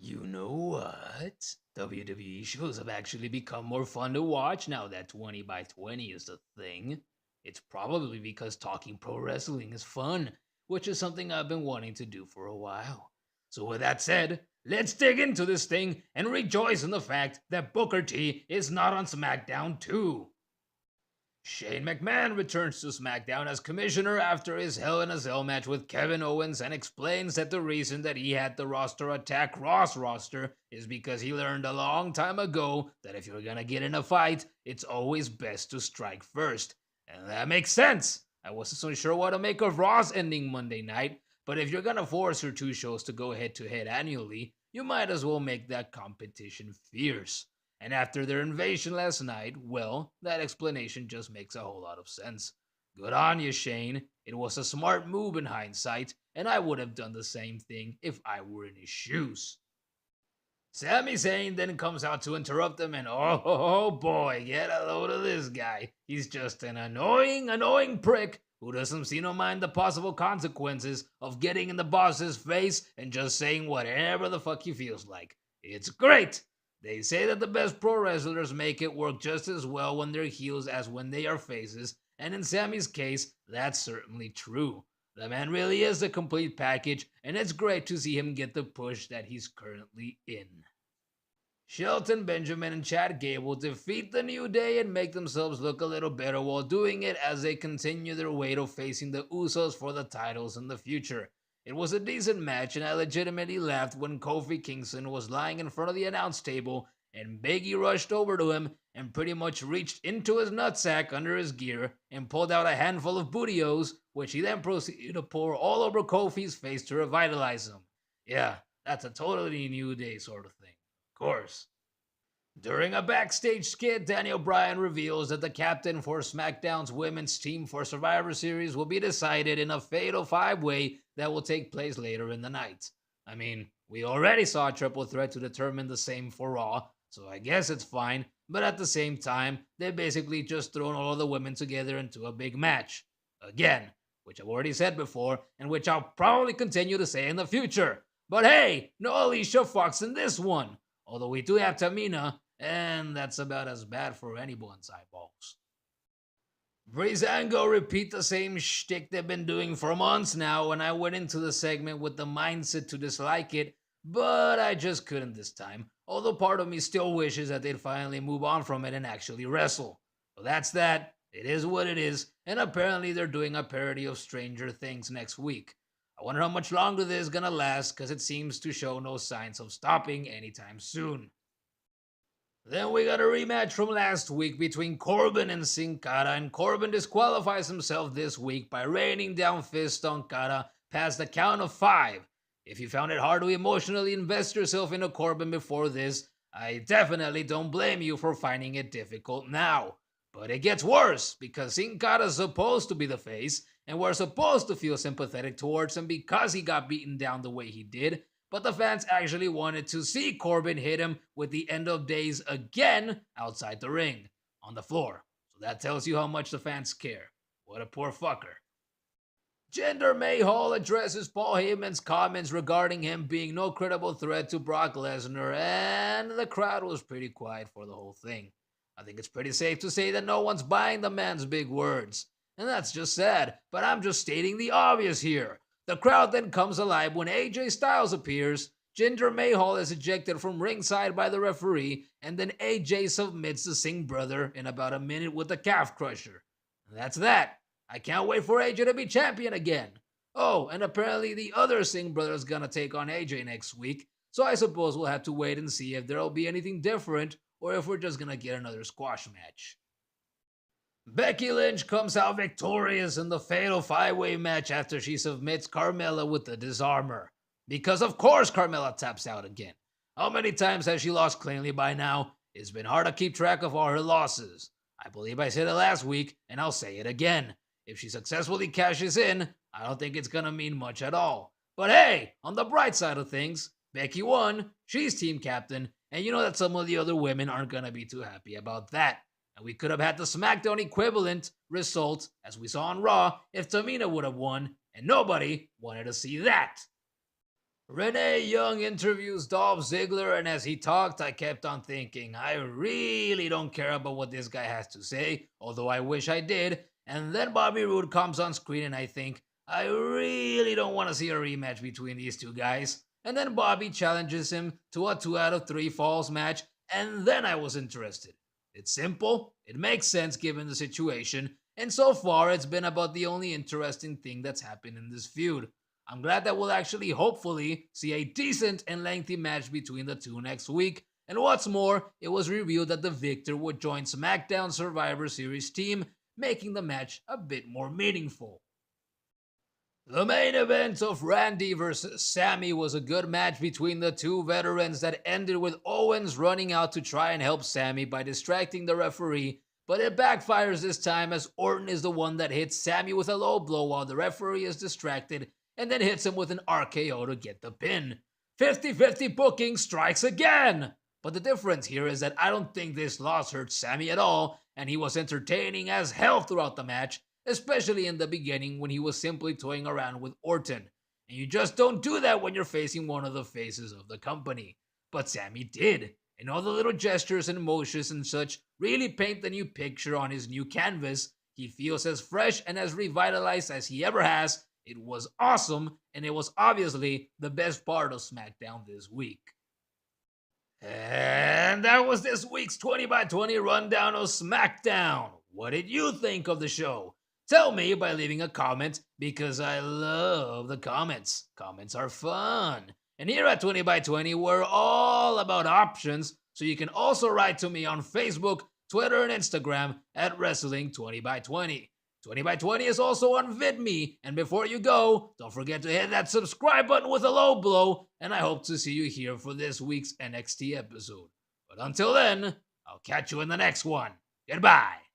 You know what? WWE shows have actually become more fun to watch now that 20 by 20 is the thing. It's probably because talking pro wrestling is fun, which is something I've been wanting to do for a while. So, with that said, let's dig into this thing and rejoice in the fact that Booker T is not on SmackDown too. Shane McMahon returns to SmackDown as commissioner after his Hell in a Cell match with Kevin Owens and explains that the reason that he had the roster attack Ross roster is because he learned a long time ago that if you're gonna get in a fight, it's always best to strike first. And that makes sense. I wasn't so sure what to make of Ross ending Monday night, but if you're gonna force your two shows to go head to head annually, you might as well make that competition fierce. And after their invasion last night, well, that explanation just makes a whole lot of sense. Good on you, Shane. It was a smart move in hindsight, and I would have done the same thing if I were in his shoes. Sami Zayn then comes out to interrupt him, and oh boy, get a load of this guy. He's just an annoying prick who doesn't seem to mind the possible consequences of getting in the boss's face and just saying whatever the fuck he feels like. It's great! They say that the best pro wrestlers make it work just as well when they're heels as when they are faces, and in Sammy's case, that's certainly true. The man really is a complete package, and it's great to see him get the push that he's currently in. Shelton Benjamin and Chad Gable defeat the New Day and make themselves look a little better while doing it as they continue their way to facing the Usos for the titles in the future. It was a decent match, and I legitimately laughed when Kofi Kingston was lying in front of the announce table and Becky rushed over to him and pretty much reached into his nutsack under his gear and pulled out a handful of bootios, which he then proceeded to pour all over Kofi's face to revitalize him. Yeah, that's a totally New Day sort of thing. Of course. During a backstage skit, Daniel Bryan reveals that the captain for SmackDown's women's team for Survivor Series will be decided in a fatal five-way that will take place later in the night. I mean, we already saw a triple threat to determine the same for Raw, so I guess it's fine, but at the same time, they basically just thrown all of the women together into a big match. Again, which I've already said before, and which I'll probably continue to say in the future. But hey, no Alicia Fox in this one. Although we do have Tamina, and that's about as bad for anyone's eyeballs. Ango repeat the same shtick they've been doing for months now, and I went into the segment with the mindset to dislike it, but I just couldn't this time, although part of me still wishes that they'd finally move on from it and actually wrestle. So that's that. It is what it is, and apparently they're doing a parody of Stranger Things next week. I wonder how much longer this is gonna last, because it seems to show no signs of stopping anytime soon. Then we got a rematch from last week between Corbin and Sin Cara, and Corbin disqualifies himself this week by raining down fists on Cara past the count of 5. If you found it hard to emotionally invest yourself into Corbin before this, I definitely don't blame you for finding it difficult now. But it gets worse, because Sin Cara's supposed to be the face, and we're supposed to feel sympathetic towards him because he got beaten down the way he did, but the fans actually wanted to see Corbin hit him with the end of days again outside the ring, on the floor. So that tells you how much the fans care. What a poor fucker. Jinder Mahal addresses Paul Heyman's comments regarding him being no credible threat to Brock Lesnar, and the crowd was pretty quiet for the whole thing. I think it's pretty safe to say that no one's buying the man's big words. And that's just sad, but I'm just stating the obvious here. The crowd then comes alive when AJ Styles appears, Jinder Mahal is ejected from ringside by the referee, and then AJ submits the Singh brother in about a minute with the calf crusher. And that's that. I can't wait for AJ to be champion again. Oh, and apparently the other Singh brother is gonna take on AJ next week, so I suppose we'll have to wait and see if there'll be anything different, or if we're just gonna get another squash match. Becky Lynch comes out victorious in the fatal 5-way match after she submits Carmella with the disarmor. Because of course Carmella taps out again. How many times has she lost cleanly by now? It's been hard to keep track of all her losses. I believe I said it last week, and I'll say it again. If she successfully cashes in, I don't think it's gonna mean much at all. But hey, on the bright side of things, Becky won, she's team captain, and you know that some of the other women aren't gonna be too happy about that. And we could have had the SmackDown equivalent result, as we saw on Raw, if Tamina would have won, and nobody wanted to see that. Renee Young interviews Dolph Ziggler, and as he talked, I kept on thinking, I really don't care about what this guy has to say, although I wish I did. And then Bobby Roode comes on screen, and I think, I really don't want to see a rematch between these two guys. And then Bobby challenges him to a 2 out of 3 falls match, and then I was interested. It's simple, it makes sense given the situation, and so far it's been about the only interesting thing that's happened in this feud. I'm glad that we'll actually, hopefully, see a decent and lengthy match between the two next week. And what's more, it was revealed that the victor would join SmackDown Survivor Series team, making the match a bit more meaningful. The main event of Randy vs. Sami was a good match between the two veterans that ended with Owens running out to try and help Sami by distracting the referee, but it backfires this time as Orton is the one that hits Sami with a low blow while the referee is distracted and then hits him with an RKO to get the pin. 50-50 booking strikes again! But the difference here is that I don't think this loss hurt Sami at all, and he was entertaining as hell throughout the match, especially in the beginning when he was simply toying around with Orton. And you just don't do that when you're facing one of the faces of the company. But Sami did, and all the little gestures and motions and such really paint the new picture on his new canvas. He feels as fresh and as revitalized as he ever has. It was awesome, and it was obviously the best part of SmackDown this week. And that was this week's 20 by 20 rundown of SmackDown. What did you think of the show? Tell me by leaving a comment, because I love the comments. Comments are fun. And here at 20 by 20, we're all about options, so you can also write to me on Facebook, Twitter, and Instagram at Wrestling 20 by 20. 20 by 20 is also on Vidme, and before you go, don't forget to hit that subscribe button with a low blow, and I hope to see you here for this week's NXT episode. But until then, I'll catch you in the next one. Goodbye.